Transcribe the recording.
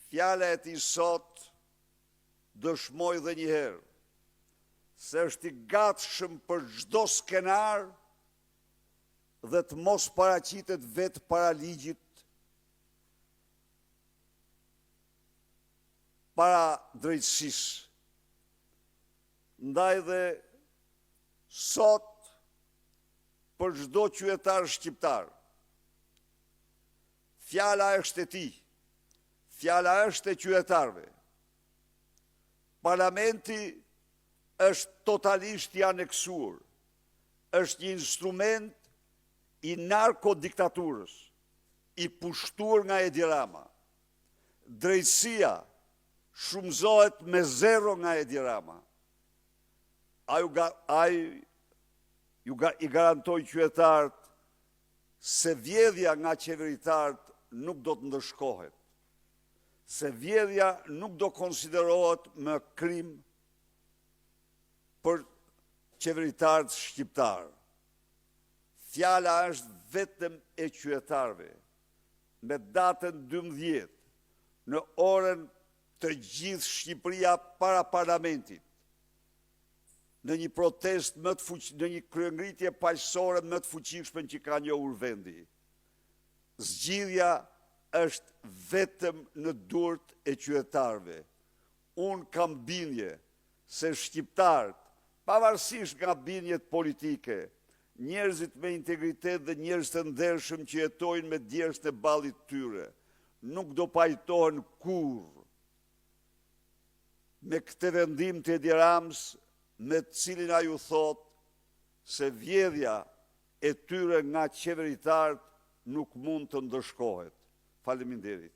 Fjala e tij sot dëshmoj dhe njëherë se është i gatshëm për çdo skenar dhe të mos paraqitet vetë para ligjit, para drejtësisë. Ndaj dhe sot për çdo qytetar shqiptar, fjala është e tij, fjala është e qytetarëve. Parlamenti është totalisht i aneksuar, është një instrument i narkodiktaturës, i pushtuar nga Edi Rama. Drejtësia shumëzohet me zero nga Edi Rama. I garantoj qytetarët se vjedhja nga qeveritarët nuk do të ndëshkohet, se vjedhja nuk do konsiderohet më krim për qeveritarët shqiptarë. Fjala është vetëm e qytetarëve. Me datën 12, në orën të gjithë Shqipëria para parlamentit, në një protest në një kryengritje paqësore më të fuqishme që ka njohur vendi. Zgjidhja është vetëm në durt e qytetarëve. Unë kam bindje se shqiptarët, pavarësisht nga bindjet politike, njerëzit me integritet dhe njerëz të ndershëm që jetojnë me djersën e ballit tyre, nuk do pajtohen kurrë me këtë vendim të Edi Ramës, me të cilin ai u thot se vjedhja e tyre nga qeveritarët nuk mund të ndëshkohet. Faleminderit.